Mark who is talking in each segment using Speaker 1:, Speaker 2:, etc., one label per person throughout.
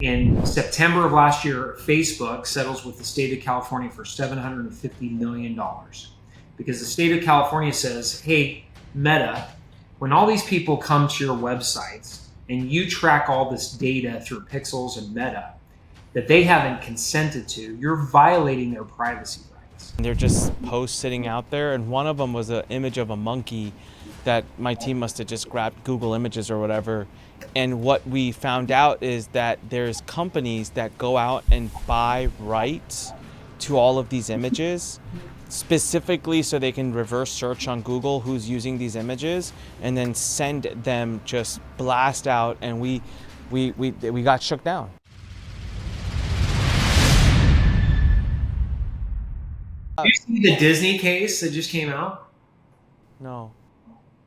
Speaker 1: In September of last year, Facebook settles with the state of California for $750 million because the state of California says, hey, Meta, when all these people come to your websites and you track all this data through pixels and Meta that they haven't consented to, you're violating their privacy rights.
Speaker 2: They're just posts sitting out there, and one of them was an image of a monkey that my team must have just grabbed Google Images or whatever. And what we found out is that there's companies that go out and buy rights to all of these images, specifically so they can reverse search on Google who's using these images, and then send them just blast out, and we got shook down.
Speaker 1: Did you see the Disney case that just came out?
Speaker 2: No.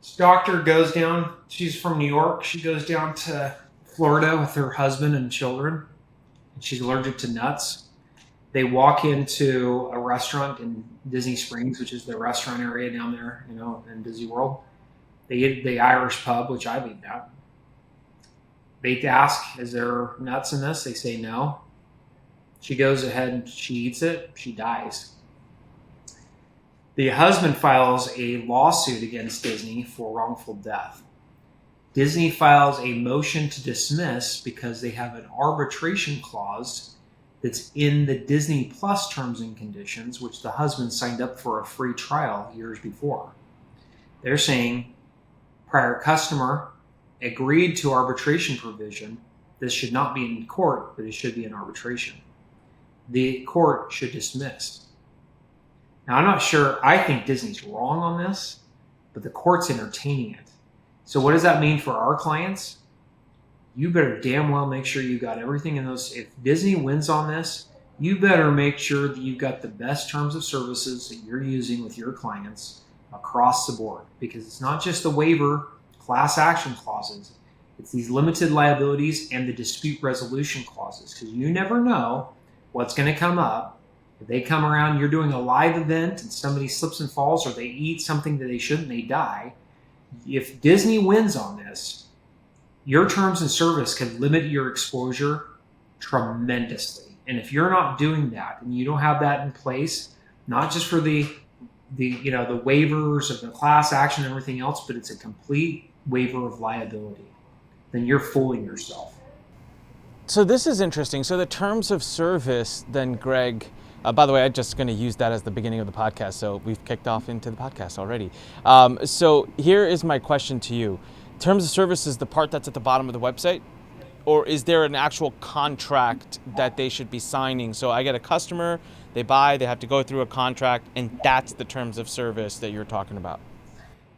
Speaker 1: This doctor goes down, she's from New York, she goes down to Florida with her husband and children, and she's allergic to nuts. They walk into a restaurant in Disney Springs, which is the restaurant area down there, in Disney World. They eat the Irish pub, which I've eaten at. They ask, is there nuts in this? They say no. She goes ahead and she eats it, she dies. The husband files a lawsuit against Disney for wrongful death. Disney files a motion to dismiss because they have an arbitration clause that's in the Disney Plus terms and conditions, which the husband signed up for a free trial years before. They're saying prior customer agreed to arbitration provision. This should not be in court, but it should be in arbitration. The court should dismiss. Now, I'm not sure. I think Disney's wrong on this, but the court's entertaining it. So what does that mean for our clients? You better damn well make sure you got everything in those. If Disney wins on this, you better make sure that you've got the best terms of services that you're using with your clients across the board, because it's not just the waiver class action clauses. It's these limited liabilities and the dispute resolution clauses, because you never know what's going to come up. If they come around, you're doing a live event and somebody slips and falls, or they eat something that they shouldn't, they die. If Disney wins on this, your terms and service can limit your exposure tremendously. And if you're not doing that and you don't have that in place, not just for the waivers of the class action and everything else, but it's a complete waiver of liability, then you're fooling yourself.
Speaker 2: So this is interesting. So the terms of service then, Greg, by the way, I'm just going to use that as the beginning of the podcast. So we've kicked off into the podcast already. So here is my question to you. Terms of service is the part that's at the bottom of the website? Or is there an actual contract that they should be signing? So I get a customer, they buy, they have to go through a contract, and that's the terms of service that you're talking about.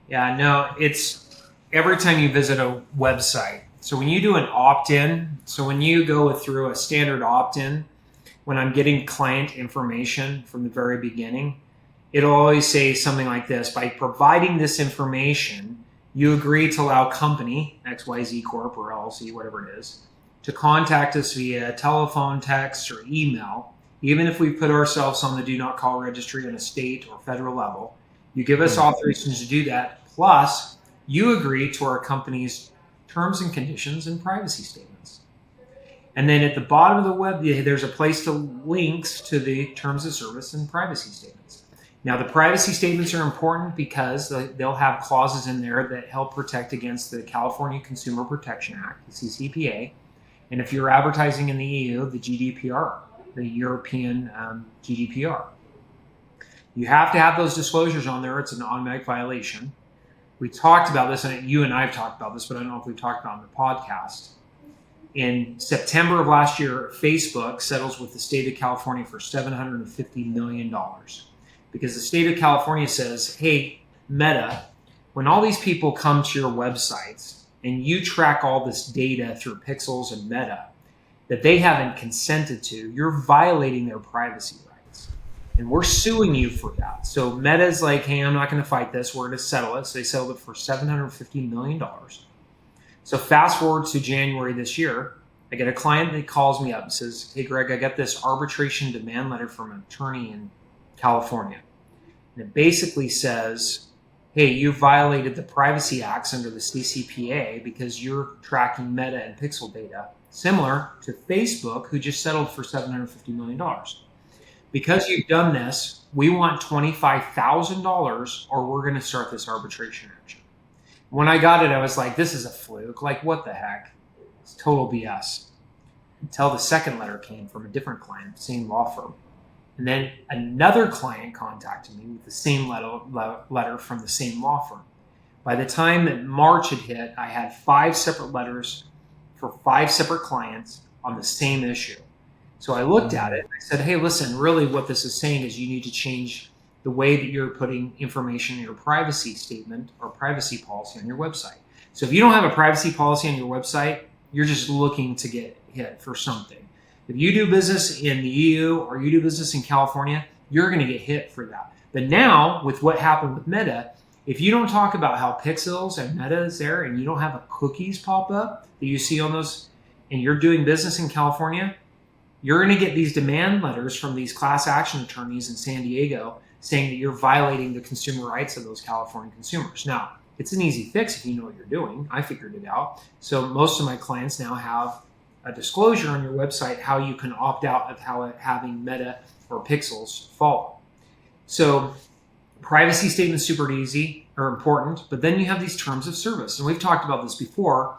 Speaker 1: Yeah, no, it's every time you visit a website. So when you do an opt-in, so when you go through a standard opt-in, when I'm getting client information from the very beginning, it'll always say something like this: by providing this information, you agree to allow company, XYZ Corp or LLC, whatever it is, to contact us via telephone, text, or email. Even if we put ourselves on the do not call registry on a state or federal level, you give us authorization to do that. Plus, you agree to our company's terms and conditions and privacy statements. And then at the bottom of the web, there's a place to links to the terms of service and privacy statements. Now, the privacy statements are important because they'll have clauses in there that help protect against the California Consumer Protection Act, the CCPA. And if you're advertising in the EU, the GDPR, the European GDPR. You have to have those disclosures on there. It's an automatic violation. We talked about this, and you and I have talked about this, but I don't know if we've talked about it on the podcast. In September of last year, Facebook settles with the state of California for $750 million because the state of California says, hey, Meta, when all these people come to your websites and you track all this data through pixels and Meta that they haven't consented to, you're violating their privacy rights. And we're suing you for that. So Meta's like, hey, I'm not going to fight this. We're going to settle it. So they settled it for $750 million. So fast forward to January this year, I get a client that calls me up and says, hey, Greg, I got this arbitration demand letter from an attorney in California. And it basically says, hey, you violated the Privacy Acts under the CCPA because you're tracking Meta and pixel data similar to Facebook, who just settled for $750 million. Because you've done this, we want $25,000 or we're going to start this arbitration action. When I got it, I was like, this is a fluke. Like, what the heck? It's total BS. Until the second letter came from a different client, same law firm. And then another client contacted me with the same letter from the same law firm. By the time that March had hit, I had 5 separate letters for 5 separate clients on the same issue. So I looked at it and I said, hey, listen, really what this is saying is you need to change the way that you're putting information in your privacy statement or privacy policy on your website. So if you don't have a privacy policy on your website, you're just looking to get hit for something. If you do business in the EU or you do business in California, you're going to get hit for that. But now with what happened with Meta, if you don't talk about how Pixels and Meta is there and you don't have a cookies pop up that you see on those and you're doing business in California, you're going to get these demand letters from these class action attorneys in San Diego saying that you're violating the consumer rights of those California consumers. Now, it's an easy fix if you know what you're doing. I figured it out. So most of my clients now have a disclosure on your website how you can opt out of having Meta or Pixels follow. So privacy statements super easy or important, but then you have these terms of service. And we've talked about this before.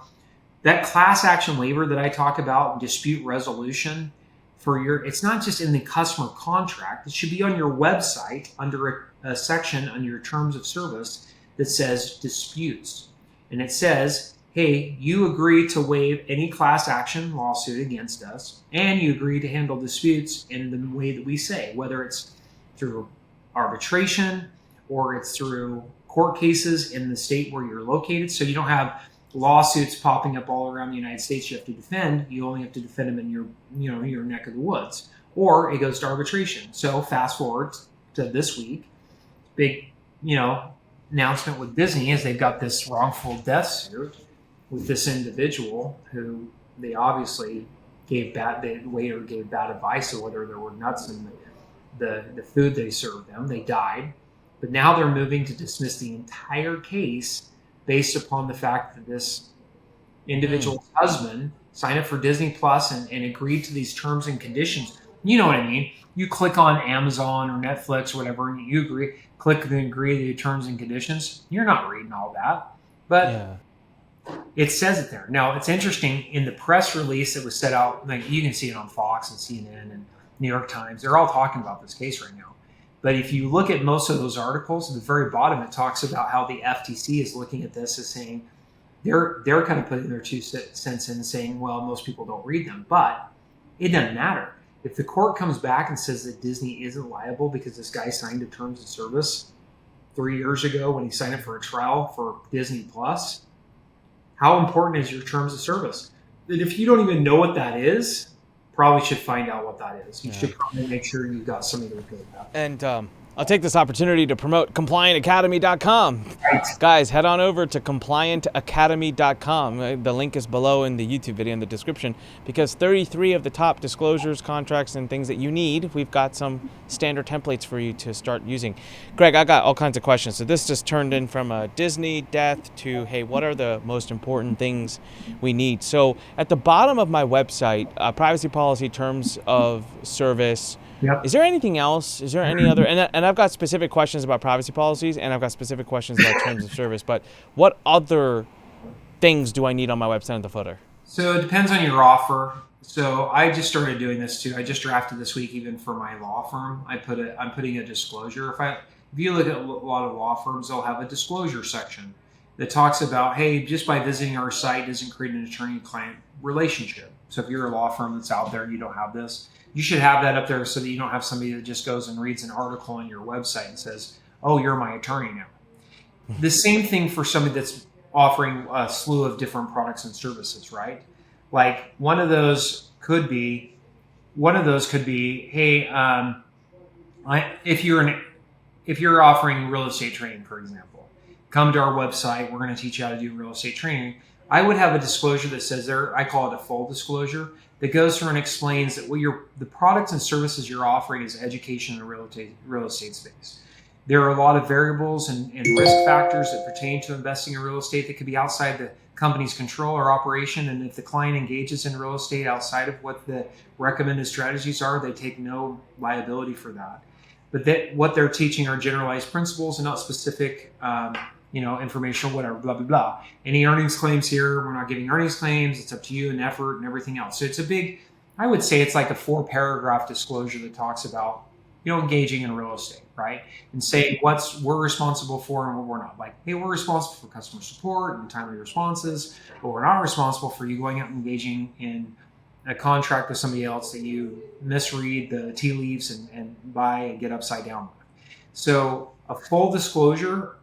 Speaker 1: That class action waiver that I talk about, dispute resolution, it's not just in the customer contract. It should be on your website under a section on your terms of service that says disputes. And it says, hey, you agree to waive any class action lawsuit against us, and you agree to handle disputes in the way that we say, whether it's through arbitration or it's through court cases in the state where you're located. So you don't have lawsuits popping up all around the United States you have to defend. You only have to defend them in your neck of the woods, or it goes to arbitration. So fast forward to this week, big announcement with Disney is they've got this wrongful death suit with this individual who they obviously the waiter gave bad advice of whether there were nuts in the food they served them. They died, but now they're moving to dismiss the entire case based upon the fact that this individual's husband signed up for Disney Plus and agreed to these terms and conditions. You know what I mean? You click on Amazon or Netflix or whatever, and you click and agree to the terms and conditions. You're not reading all that, but it says it there. Now, it's interesting, in the press release that was set out, like you can see it on Fox and CNN and New York Times, they're all talking about this case right now. But if you look at most of those articles, at the very bottom, it talks about how the FTC is looking at this as saying, they're kind of putting their 2 cents in and saying, well, most people don't read them. But it doesn't matter. If the court comes back and says that Disney isn't liable because this guy signed a terms of service 3 years ago when he signed up for a trial for Disney Plus, how important is your terms of service? That if you don't even know what that is, probably should find out what that is. You should probably make sure you've got something to look at that.
Speaker 2: And I'll take this opportunity to promote CompliantAcademy.com.
Speaker 1: Right.
Speaker 2: Guys, head on over to CompliantAcademy.com. The link is below in the YouTube video in the description, because 33 of the top disclosures, contracts, and things that you need, we've got some standard templates for you to start using. Greg, I got all kinds of questions. So this just turned in from a Disney death to, hey, what are the most important things we need? So at the bottom of my website, privacy policy, terms of service.
Speaker 1: Yep.
Speaker 2: Is there anything else? Is there any other? And I've got specific questions about privacy policies, and I've got specific questions about terms of service. But what other things do I need on my website in the footer?
Speaker 1: So it depends on your offer. So I just started doing this too. I just drafted this week even for my law firm. I'm putting a disclosure. If you look at a lot of law firms, they'll have a disclosure section that talks about, hey, just by visiting our site doesn't create an attorney-client relationship. So if you're a law firm that's out there and you don't have this, you should have that up there so that you don't have somebody that just goes and reads an article on your website and says, oh, you're my attorney now. The same thing for somebody that's offering a slew of different products and services, right? Like one of those could be, hey, if you're offering real estate training, for example, come to our website. We're going to teach you how to do real estate training. I would have a disclosure that says there, I call it a full disclosure, that goes through and explains that the products and services you're offering is education in the real estate space. There are a lot of variables and risk factors that pertain to investing in real estate that could be outside company's control or operation. And if the client engages in real estate outside of what the recommended strategies are, they take no liability for that. But what they're teaching are generalized principles and not specific, information, whatever, blah, blah, blah. Any earnings claims here, we're not giving earnings claims. It's up to you and effort and everything else. So I would say it's like a 4-paragraph disclosure that talks about, engaging in real estate, right? And say what we're responsible for and what we're not. Like, hey, we're responsible for customer support and timely responses, but we're not responsible for you going out and engaging in a contract with somebody else that you misread the tea leaves and buy and get upside down with. So a full disclosure,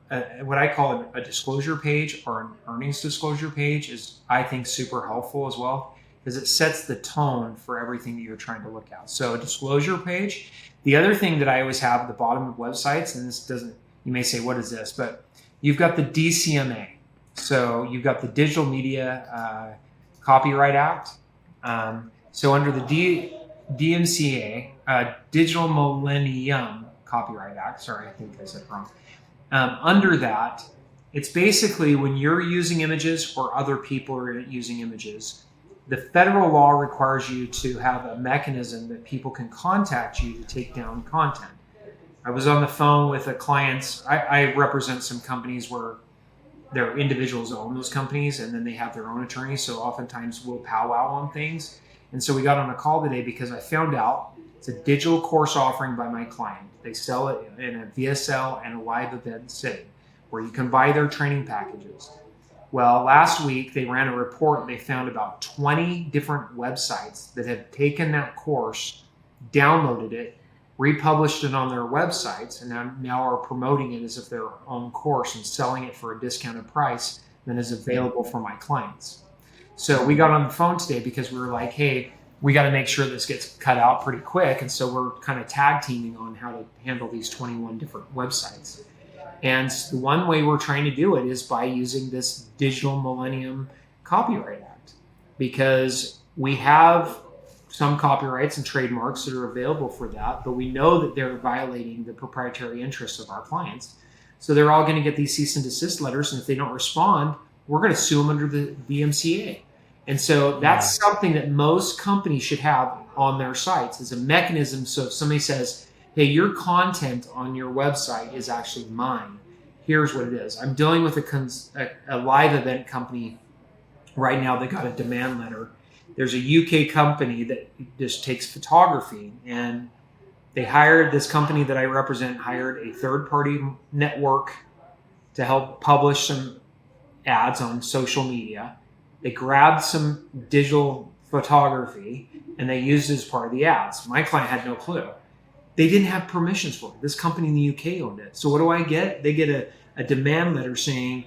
Speaker 1: what I call a disclosure page or an earnings disclosure page, is, I think, super helpful as well, because it sets the tone for everything that you're trying to look at. So a disclosure page. The other thing that I always have at the bottom of websites, and this doesn't, you may say, what is this? But you've got the DCMA. So you've got the Digital Media Copyright Act. So under the DMCA, Digital Millennium Copyright Act, sorry, I think I said it wrong. Under that, it's basically when you're using images or other people are using images, the federal law requires you to have a mechanism that people can contact you to take down content. I was on the phone with a client. I represent some companies where their individuals own those companies and then they have their own attorneys. So oftentimes we'll powwow on things. And so we got on a call today because I found out it's a digital course offering by my client. They sell it in a VSL and a live event setting where you can buy their training packages. Well, last week they ran a report and they found about 20 different websites that had taken that course, downloaded it, republished it on their websites, and now are promoting it as if their own course and selling it for a discounted price that is available for my clients. So we got on the phone today because we were like, hey, we got to make sure this gets cut out pretty quick. And so we're kind of tag teaming on how to handle these 21 different websites. And the one way we're trying to do it is by using this Digital Millennium Copyright Act, because we have some copyrights and trademarks that are available for that, but we know that they're violating the proprietary interests of our clients. So they're all going to get these cease and desist letters, and if they don't respond, we're going to sue them under the DMCA. And so that's something that most companies should have on their sites as a mechanism. So if somebody says, hey, your content on your website is actually mine, here's what it is. I'm dealing with a live event company right now that got a demand letter. There's a UK company that just takes photography, and they hired this company that I represent, hired a third-party network to help publish some ads on social media. They grabbed some digital photography and they used it as part of the ads. My client had no clue. They didn't have permissions for it. This company in the UK owned it. So what do I get? They get a demand letter saying,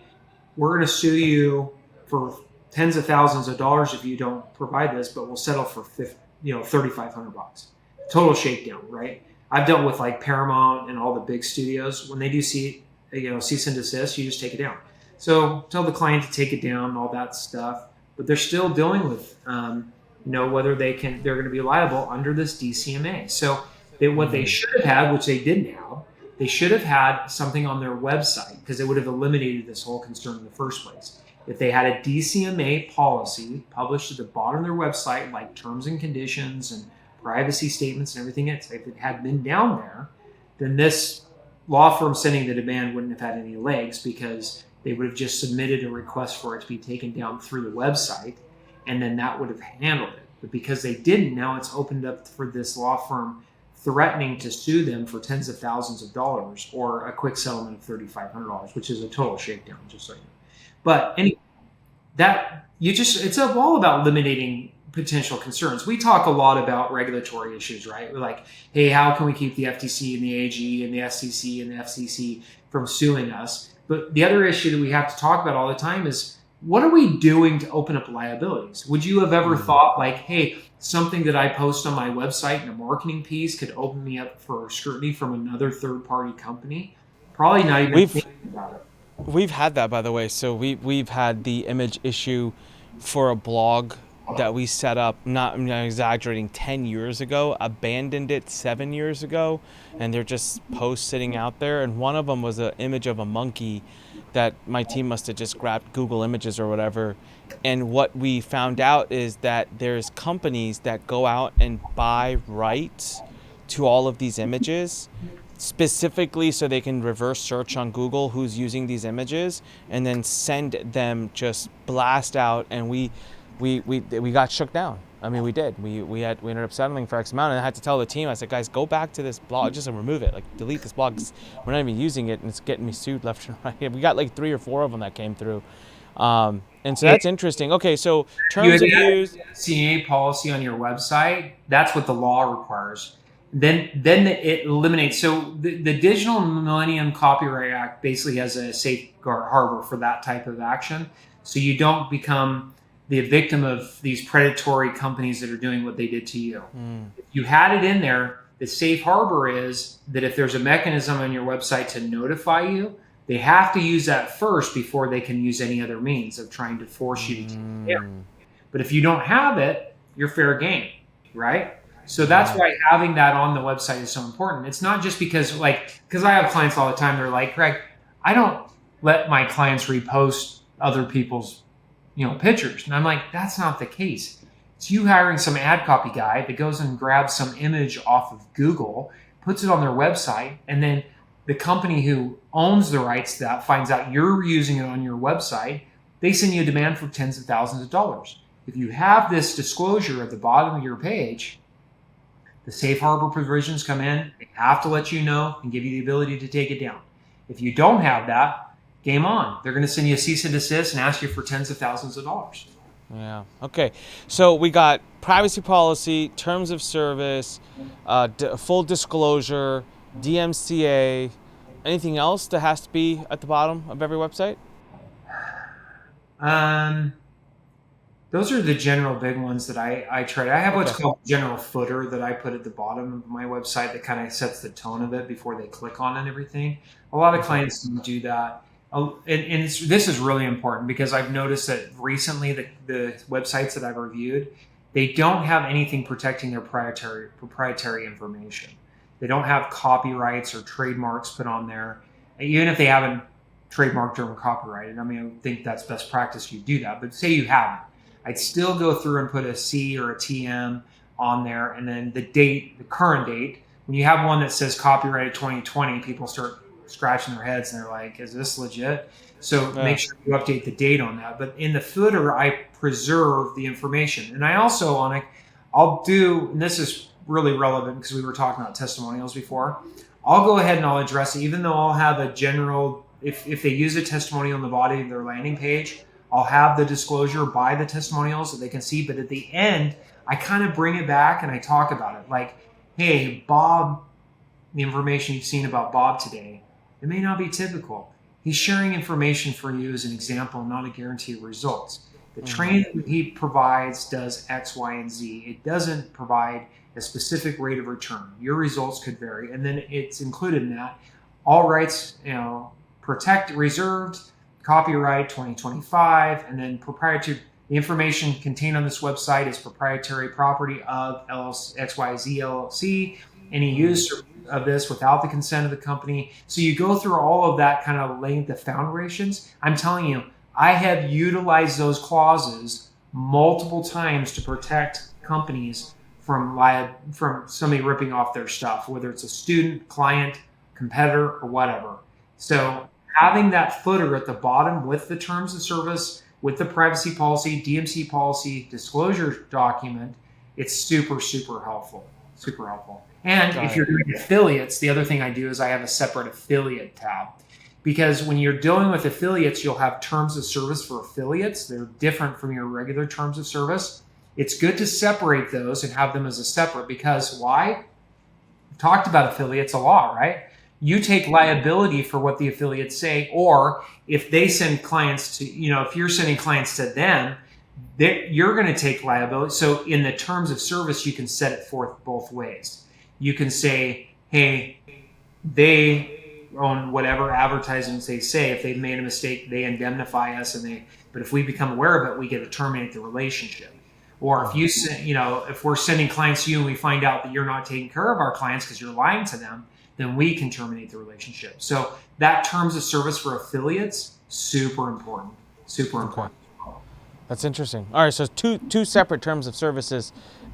Speaker 1: we're going to sue you for tens of thousands of dollars if you don't provide this, but we'll settle for $3,500. Total shakedown, right? I've dealt with like Paramount and all the big studios. When they do cease and desist, you just take it down. So tell the client to take it down and all that stuff, but they're still dealing with whether they're going to be liable under this DCMA. So what they should have had, which they didn't have, they should have had something on their website, because it would have eliminated this whole concern in the first place. If they had a DCMA policy published at the bottom of their website, like terms and conditions and privacy statements and everything, if it had been down there, then this law firm sending the demand wouldn't have had any legs, because they would have just submitted a request for it to be taken down through the website, and then that would have handled it. But because they didn't, now it's opened up for this law firm threatening to sue them for tens of thousands of dollars or a quick settlement of $3,500, which is a total shakedown, just so you know. But anyway, it's all about eliminating potential concerns. We talk a lot about regulatory issues, right? We're like, hey, how can we keep the FTC and the AG and the SEC and the FCC from suing us? But the other issue that we have to talk about all the time is, what are we doing to open up liabilities? Would you have ever thought like, hey, something that I post on my website in a marketing piece could open me up for scrutiny from another third-party company? Probably not even thinking about it.
Speaker 2: We've had that, by the way. So we've had the image issue for a blog that we set up, I'm not exaggerating, 10 years ago, abandoned it 7 years ago, and they're just posts sitting out there. And one of them was an image of a monkey that my team must have just grabbed Google Images or whatever. And what we found out is that there's companies that go out and buy rights to all of these images specifically so they can reverse search on Google who's using these images and then send them just blast out. And we got shook down. I mean, we did. We ended up settling for X amount, and I had to tell the team. I said, guys, go back to this blog, just remove it, like delete this blog. 'Cause we're not even using it, and it's getting me sued left and right. We got like 3 or 4 of them that came through, and so that's interesting. Okay, so terms of use.
Speaker 1: DMCA policy on your website. That's what the law requires. Then it eliminates. So the Digital Millennium Copyright Act basically has a safeguard harbor for that type of action, so you don't become the victim of these predatory companies that are doing what they did to you. If you had it in there, the safe harbor is that if there's a mechanism on your website to notify you, they have to use that first before they can use any other means of trying to force you to take it down. But if you don't have it, you're fair game, right? So that's why having that on the website is so important. It's not just because I have clients all the time, they're like, Craig, I don't let my clients repost other people's pictures. And I'm like, that's not the case. It's you hiring some ad copy guy that goes and grabs some image off of Google, puts it on their website, and then the company who owns the rights to that finds out you're using it on your website. They send you a demand for tens of thousands of dollars. If you have this disclosure at the bottom of your page, the safe harbor provisions come in. They have to let you know and give you the ability to take it down. If you don't have that, game on. They're going to send you a cease and desist and ask you for tens of thousands of dollars.
Speaker 2: Yeah. Okay. So we got privacy policy, terms of service, full disclosure, DMCA. Anything else that has to be at the bottom of every website?
Speaker 1: Those are the general big ones that I try. I have what's called general footer that I put at the bottom of my website that kind of sets the tone of it before they click on it and everything. A lot of clients don't do that. And this is really important because I've noticed that recently the websites that I've reviewed, they don't have anything protecting their proprietary information. They don't have copyrights or trademarks put on there, even if they haven't trademarked or copyrighted. I mean, I think that's best practice you do that. But say you haven't, I'd still go through and put a C or a TM on there, and then the date, the current date. When you have one that says copyrighted 2020, people start scratching their heads and they're like, is this legit? So make sure you update the date on that. But in the footer, I preserve the information. And I also I'll do, and this is really relevant because we were talking about testimonials before, I'll go ahead and I'll address it, even though I'll have a general, if they use a testimonial in the body of their landing page, I'll have the disclosure by the testimonials that they can see. But at the end, I kind of bring it back and I talk about it. Like, hey, Bob, the information you've seen about Bob today, it may not be typical. He's sharing information for you as an example, not a guarantee of results. The training he provides does X, Y, and Z. It doesn't provide a specific rate of return. Your results could vary. And then it's included in that. All rights, reserved, copyright 2025, and then proprietary. The information contained on this website is proprietary property of XYZ LLC. Any use of this without the consent of the company. So you go through all of that kind of laying the foundations. I'm telling you, I have utilized those clauses multiple times to protect companies from somebody ripping off their stuff, whether it's a student, client, competitor, or whatever. So having that footer at the bottom with the terms of service, with the privacy policy, DMC policy, disclosure document, it's super, super helpful. Super helpful. And if you're doing affiliates, the other thing I do is I have a separate affiliate tab. Because when you're dealing with affiliates, you'll have terms of service for affiliates. They're different from your regular terms of service. It's good to separate those and have them as a separate, because why? We've talked about affiliates a lot, right? You take liability for what the affiliates say, or if they send clients to, if you're sending clients to them, you're going to take liability. So in the terms of service, you can set it forth both ways. You can say, hey, they own whatever advertisements they say. If they've made a mistake, they indemnify us, but if we become aware of it, we get to terminate the relationship. Or if you send, if we're sending clients to you and we find out that you're not taking care of our clients because you're lying to them, then we can terminate the relationship. So that terms of service for affiliates, super important. Super important.
Speaker 2: That's interesting. All right, so two separate terms of services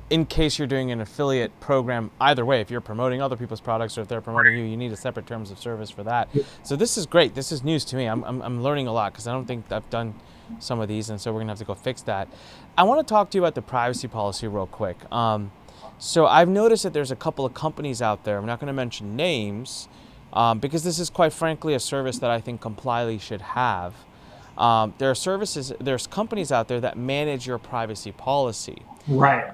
Speaker 2: in case you're doing an affiliate program. Either way, if you're promoting other people's products or if they're promoting you, you need a separate terms of service for that. So this is great. This is news to me. I'm learning a lot because I don't think I've done some of these, and so we're gonna have to go fix that. I want to talk to you about the privacy policy real quick. So I've noticed that there's a couple of companies out there. I'm not going to mention names because this is quite frankly a service that I think Complyly should have. There's companies out there that manage your privacy policy.
Speaker 1: Right.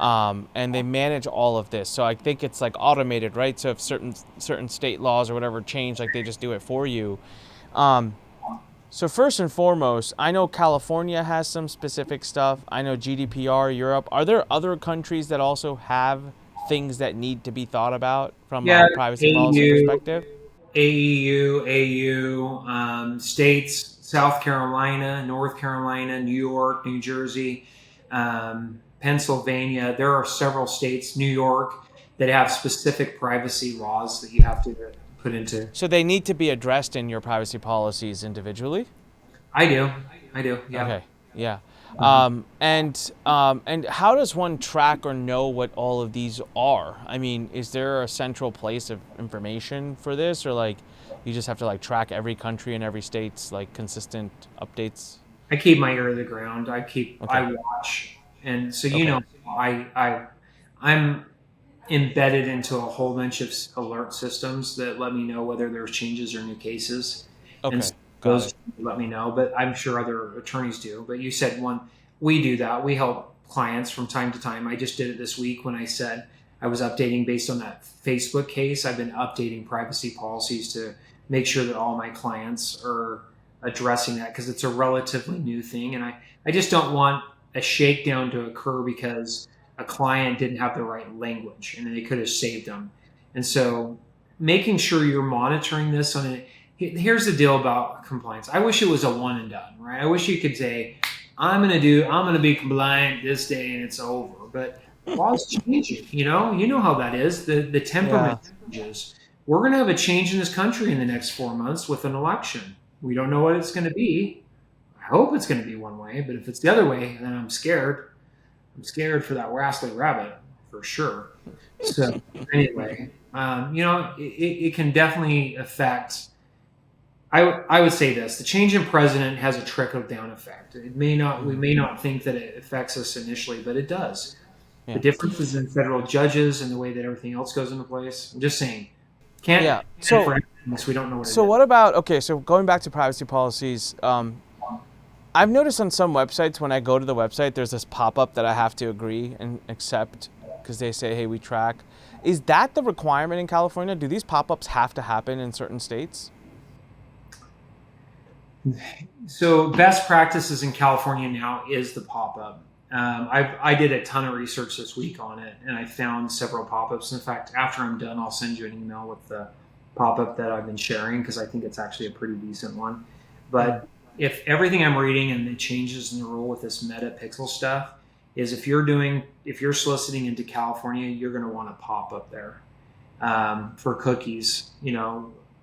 Speaker 2: And they manage all of this. So I think it's like automated, right? So if certain state laws or whatever change, like they just do it for you. So first and foremost, I know California has some specific stuff. I know GDPR, Europe. Are there other countries that also have things that need to be thought about from a privacy policy perspective?
Speaker 1: AU, states, South Carolina, North Carolina, New York, New Jersey, Pennsylvania. There are several states, New York, that have specific privacy laws that you have to put into.
Speaker 2: So they need to be addressed in your privacy policies individually?
Speaker 1: I do. Yeah.
Speaker 2: Okay. Yeah. And how does one track or know what all of these are? I mean, is there a central place of information for this, or like you just have to like track every country and every state's like consistent updates?
Speaker 1: I keep my ear to the ground. I watch, and so I'm embedded into a whole bunch of alert systems that let me know whether there's changes or new cases.
Speaker 2: Okay.
Speaker 1: And so those let me know, but I'm sure other attorneys do. But you said one, we do that. We help clients from time to time. I just did it this week when I said I was updating based on that Facebook case. I've been updating privacy policies to make sure that all my clients are addressing that because it's a relatively new thing. And I just don't want a shakedown to occur because a client didn't have the right language and they could have saved them. And so making sure you're monitoring this on it. Here's the deal about compliance. I wish it was a one and done, right? I wish you could say, I'm going to be compliant this day and it's over. But laws changing, you know how that is. The temperament changes. We're going to have a change in this country in the next 4 months with an election. We don't know what it's going to be. I hope it's going to be one way, but if it's the other way, then I'm scared. I'm scared for that rascally rabbit for sure. So anyway, it can definitely affect. I would say this: the change in president has a trickle down effect. We may not think that it affects us initially, but it does. Yeah. The differences in federal judges and the way that everything else goes into place. I'm just saying, so we don't know what.
Speaker 2: So what about so going back to privacy policies? I've noticed on some websites when I go to the website, there's this pop-up that I have to agree and accept because they say, hey, we track. Is that the requirement in California? Do these pop-ups have to happen in certain states?
Speaker 1: So best practices in California now is the pop-up. I did a ton of research this week on it, and I found several pop-ups. In fact, after I'm done, I'll send you an email with the pop-up that I've been sharing because I think it's actually a pretty decent one. But if everything I'm reading and the changes in the rule with this meta pixel stuff is if you're soliciting into California, you're going to want to pop up there for cookies,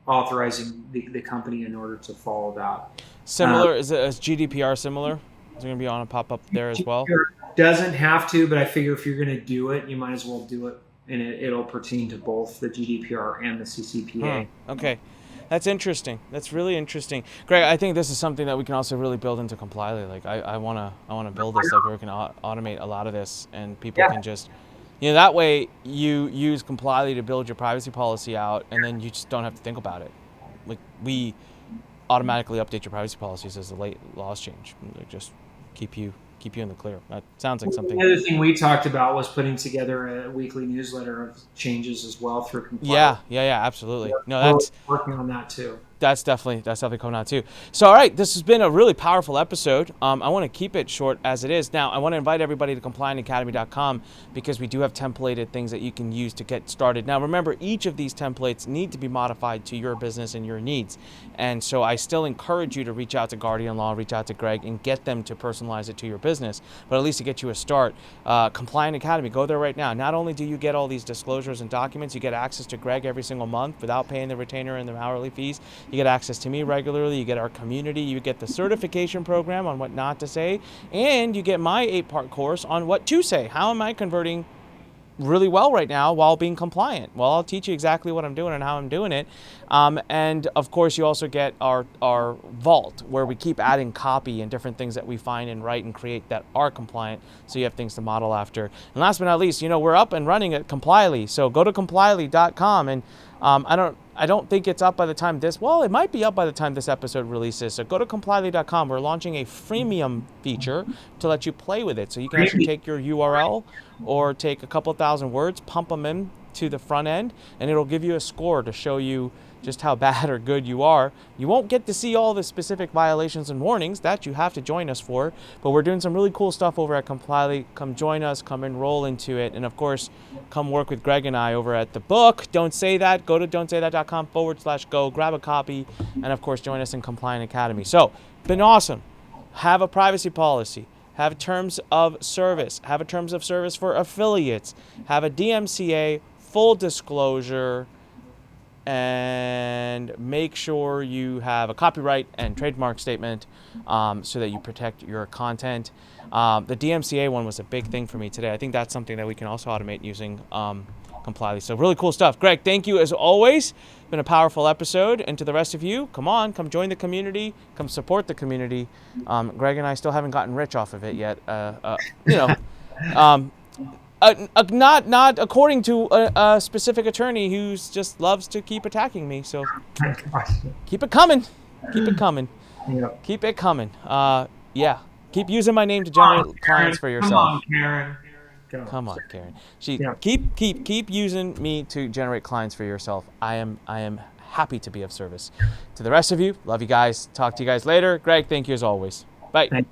Speaker 1: authorizing the company in order to follow that.
Speaker 2: Similar, is GDPR similar? Is it going to be on a pop-up there as well?
Speaker 1: Doesn't have to, but I figure if you're going to do it, you might as well do it. And it'll pertain to both the GDPR and the CCPA.
Speaker 2: Okay. That's interesting. That's really interesting. Greg, I think this is something that we can also really build into Complyly. Like I want to build this like where we can automate a lot of this and people can just, that way you use Complyly to build your privacy policy out and then you just don't have to think about it. Like we automatically update your privacy policies as the late laws change. Like just keep you in the clear. That sounds like something.
Speaker 1: The other thing we talked about was putting together a weekly newsletter of changes as well through Complyly.
Speaker 2: Yeah, absolutely.
Speaker 1: We're working on that too.
Speaker 2: That's definitely coming out too. So, all right, this has been a really powerful episode. I want to keep it short as it is. Now, I want to invite everybody to compliantacademy.com because we do have templated things that you can use to get started. Now, remember, each of these templates need to be modified to your business and your needs. And so I still encourage you to reach out to Guardian Law, reach out to Greg, and get them to personalize it to your business. But at least to get you a start, Compliant Academy, go there right now. Not only do you get all these disclosures and documents, you get access to Greg every single month without paying the retainer and the hourly fees. You get access to me regularly, you get our community, you get the certification program on what not to say, and you get my 8-part course on what to say. How am I converting really well right now while being compliant? Well, I'll teach you exactly what I'm doing and how I'm doing it. And of course, you also get our vault, where we keep adding copy and different things that we find and write and create that are compliant, so you have things to model after. And last but not least, we're up and running at Complyly, so go to complyly.com, and I don't think it's up by the time it might be up by the time this episode releases. So go to complyly.com. We're launching a freemium feature to let you play with it. So you can actually take your URL or take a couple thousand words, pump them in to the front end, and it'll give you a score to show you just how bad or good you are. You won't get to see all the specific violations and warnings that you have to join us for, but we're doing some really cool stuff over at Complyly. Come join us, come enroll into it, and of course, come work with Greg and I over at the book, Don't Say That. Go to don'tsaythat.com/go, grab a copy, and of course, join us in Compliant Academy. So, been awesome. Have a privacy policy. Have terms of service. Have a terms of service for affiliates. Have a DMCA, full disclosure, and make sure you have a copyright and trademark statement so that you protect your content. The DMCA one was a big thing for me today. I think that's something that we can also automate using Complyly. So really cool stuff. Greg, thank you as always. Been a powerful episode. And to the rest of you, come join the community, come support the community. Greg and I still haven't gotten rich off of it yet. Not according to a specific attorney who just loves to keep attacking me. So keep it coming. Keep it coming.
Speaker 1: Yeah.
Speaker 2: Keep it coming. Yeah. Keep using my name to generate clients for yourself.
Speaker 1: Come on, Karen.
Speaker 2: Come on, Karen. Keep using me to generate clients for yourself. I am happy to be of service. To the rest of you, love you guys. Talk to you guys later. Greg, thank you as always. Bye.